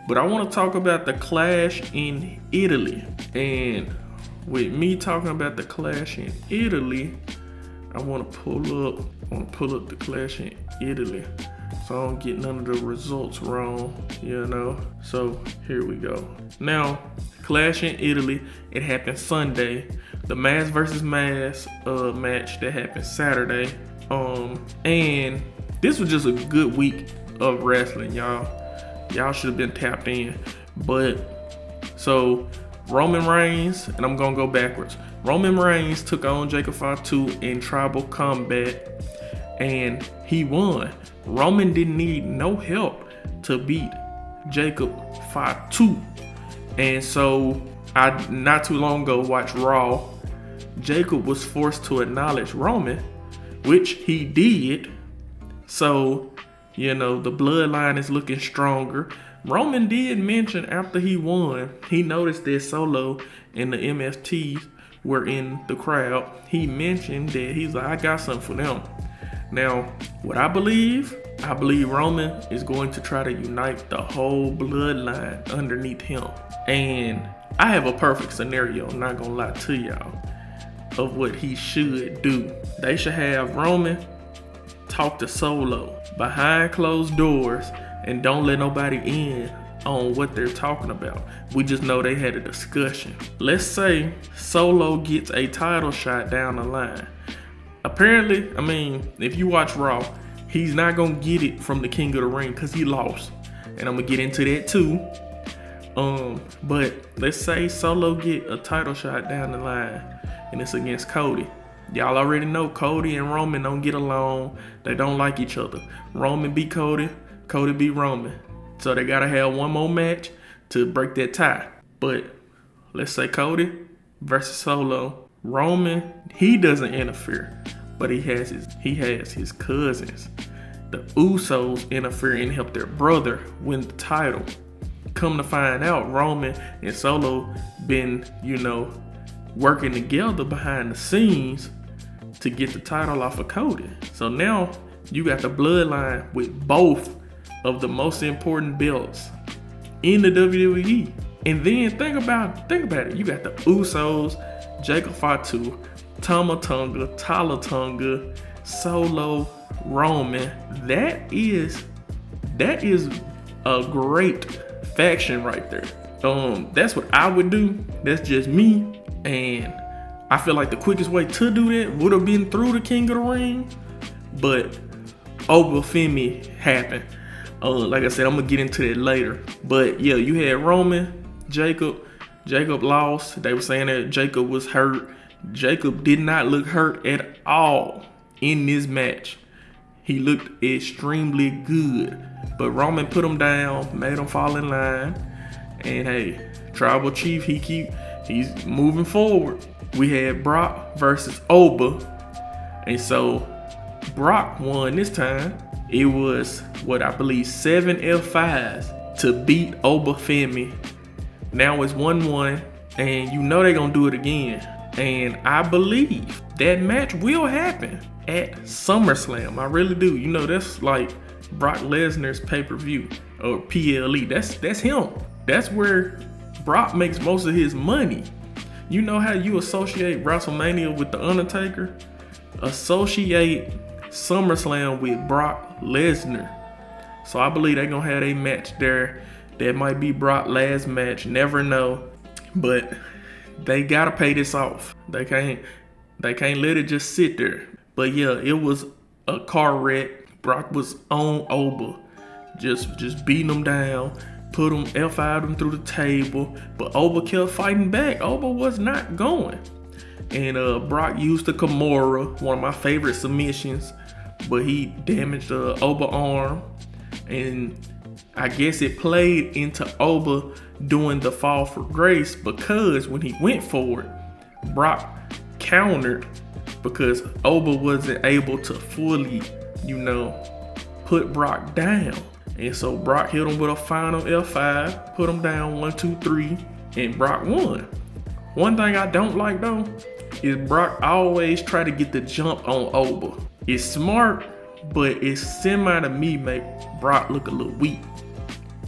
But I want to talk about the Clash in Italy. And with me talking about the Clash in Italy, I want to pull up the Clash in Italy, so I don't get none of the results wrong, So here we go. Now, Clash in Italy, it happened Sunday. The Mass versus Mass match that happened Saturday. And this was just a good week of wrestling, y'all. Y'all should have been tapped in. But so Roman Reigns, and I'm gonna go backwards. Roman Reigns took on Jacob Fatu in tribal combat, and he won. Roman didn't need no help to beat Jacob Fatu. And so I not too long ago watched Raw. Jacob was forced to acknowledge Roman, which he did. So, the bloodline is looking stronger. Roman did mention after he won, he noticed that Solo and the MSTs were in the crowd. He mentioned that he's like, I got something for them. Now, what I believe Roman is going to try to unite the whole bloodline underneath him. And I have a perfect scenario, I'm not gonna lie to y'all, of what he should do. They should have Roman talk to Solo behind closed doors and don't let nobody in on what they're talking about. We just know they had a discussion. Let's say Solo gets a title shot down the line. Apparently, if you watch Raw, he's not gonna get it from the King of the Ring because he lost. And I'm gonna get into that too. But let's say Solo get a title shot down the line and it's against Cody. Y'all already know Cody and Roman don't get along. They don't like each other. Roman beat Cody, Cody beat Roman. So they gotta have one more match to break that tie. But let's say Cody versus Solo. Roman, he doesn't interfere, but he has his cousins, the Usos, interfere and help their brother win the title. Come to find out, Roman and Solo been, working together behind the scenes to get the title off of Cody. So now you got the bloodline with both of the most important belts in the WWE. And then think about it. You got the Usos, Jacob Fatu, Tama Tonga, Solo, Roman. That is a great faction right there. That's what I would do. That's just me. And I feel like the quickest way to do that would have been through the King of the Ring. But Oba Femi happened. Like I said, I'm gonna get into that later. But yeah, you had Roman, Jacob lost. They were saying that Jacob was hurt. Jacob did not look hurt at all in this match. He looked extremely good. But Roman put him down, made him fall in line. And hey, Tribal Chief, he's moving forward. We had Brock versus Oba. And so Brock won this time. It was, I believe 7 F5s to beat Oba Femi. Now it's 1-1, and they're gonna do it again. And I believe that match will happen at SummerSlam. I really do. That's like Brock Lesnar's pay-per-view or PLE. That's him. That's where Brock makes most of his money. You know how you associate WrestleMania with The Undertaker? Associate SummerSlam with Brock Lesnar. So I believe they're gonna have a match there. That might be Brock's last match. Never know. But they gotta pay this off. They can't let it just sit there. But yeah, it was a car wreck. Brock was on Oba, just beating him down, put him F5'd him through the table. But Oba kept fighting back. Oba was not going. And Brock used the Kimura, one of my favorite submissions, but he damaged Oba arm. And I guess it played into Oba doing the fall for grace, because when he went for it, Brock countered because Oba wasn't able to fully, put Brock down. And so Brock hit him with a final F5, put him down 1, 2, 3, and Brock won. One thing I don't like though is Brock always try to get the jump on Oba. It's smart, but it's to me make Brock look a little weak.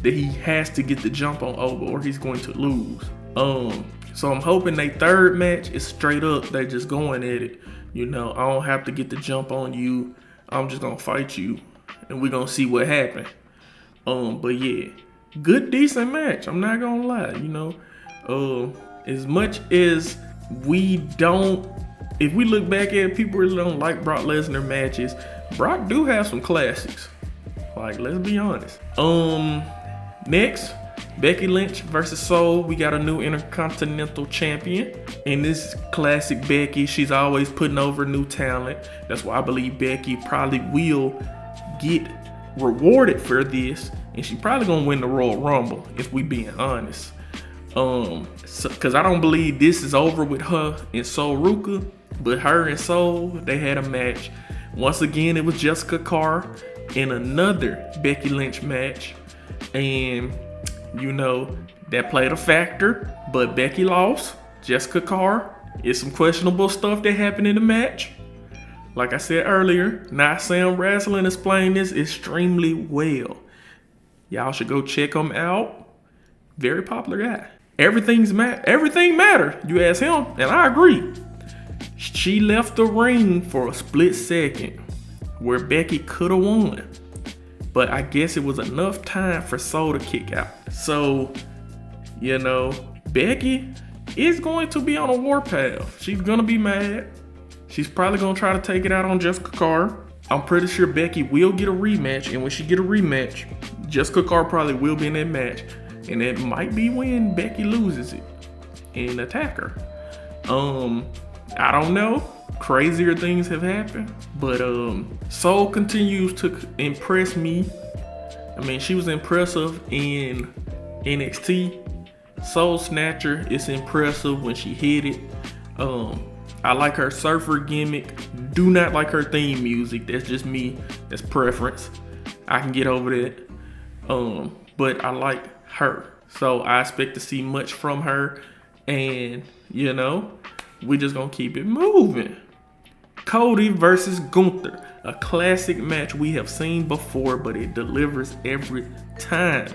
that he has to get the jump on Oba or he's going to lose. So I'm hoping they third match is straight up. They just going at it. You know, I don't have to get the jump on you. I'm just gonna fight you, and we're gonna see what happens. But yeah, good, decent match. I'm not gonna lie. You know, as much as we don't, if we look back at it, people really don't like Brock Lesnar matches. Brock do have some classics. Like, let's be honest. Next, Becky Lynch versus Soul. We got a new Intercontinental Champion. And this classic Becky, she's always putting over new talent. That's why I believe Becky probably will get rewarded for this. And she probably gonna win the Royal Rumble, if we being honest. Cause I don't believe this is over with her and Soul Ruca. But her and Soul, they had a match. Once again, it was Jessica Carr in another Becky Lynch match. And you know, that played a factor, but Becky lost. Jessica Carr, it's some questionable stuff that happened in the match. Like I said earlier, not Sam Wrestling explained this extremely well. Y'all should go check him out. Very popular guy. Everything matter. You ask him, and I agree. She left the ring for a split second where Becky could have won. But I guess it was enough time for Soul to kick out. So, you know, Becky is going to be on a warpath. She's gonna be mad. She's probably gonna try to take it out on Jessica Carr. I'm pretty sure Becky will get a rematch, and when she get a rematch, Jessica Carr probably will be in that match. And it might be when Becky loses it and attack her. I don't know. Crazier things have happened, but Soul continues to impress me. I mean, she was impressive in NXT. Soul Snatcher is impressive when she hit it. I like her surfer gimmick. Do not like her theme music. That's just me. That's preference. I can get over that. But I like her, so I expect to see much from her. And you know, we just gonna keep it moving. Cody versus Gunther, a classic match we have seen before, but it delivers every time.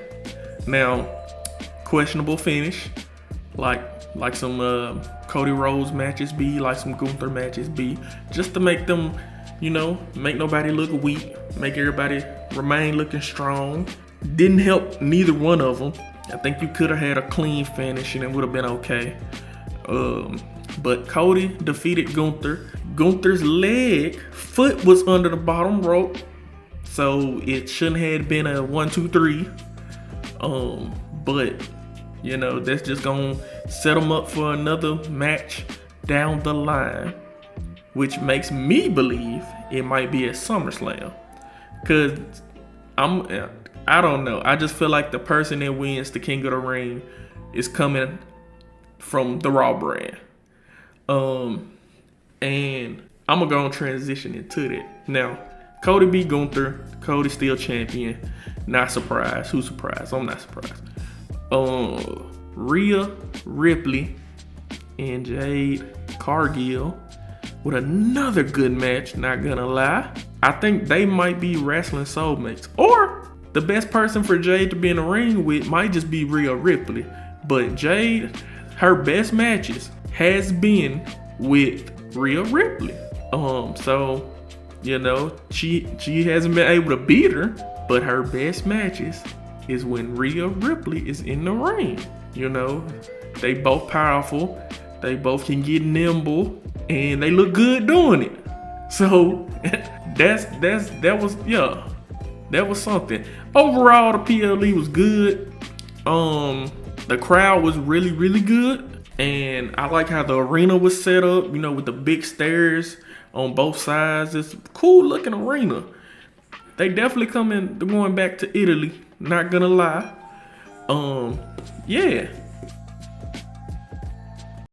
Now, questionable finish, like some Cody Rhodes matches be, like some Gunther matches be, just to make them, you know, make nobody look weak, make everybody remain looking strong. Didn't help neither one of them. I think you could have had a clean finish and it would have been okay. But Cody defeated Gunther. Gunther's foot was under the bottom rope, so it shouldn't have been a 1, 2, 3. But you know, that's just gonna set him up for another match down the line, which makes me believe it might be at SummerSlam. Cause I don't know. I just feel like the person that wins the King of the Ring is coming from the Raw brand. And I'm gonna go and transition into that. Now, Cody beat Gunther. Cody still champion. Not surprised. Who's surprised? I'm not surprised. Rhea Ripley and Jade Cargill with another good match. Not gonna lie. I think they might be wrestling soulmates. Or the best person for Jade to be in the ring with might just be Rhea Ripley. But Jade, her best matches has been with Rhea Ripley. So, you know, she hasn't been able to beat her, but her best matches is when Rhea Ripley is in the ring. You know, they both powerful, they both can get nimble, and they look good doing it. So that was something. Overall, the PLE was good. The crowd was really, really good. And I like how the arena was set up, you know, with the big stairs on both sides. It's a cool looking arena. They definitely going back to Italy, not gonna lie. Yeah,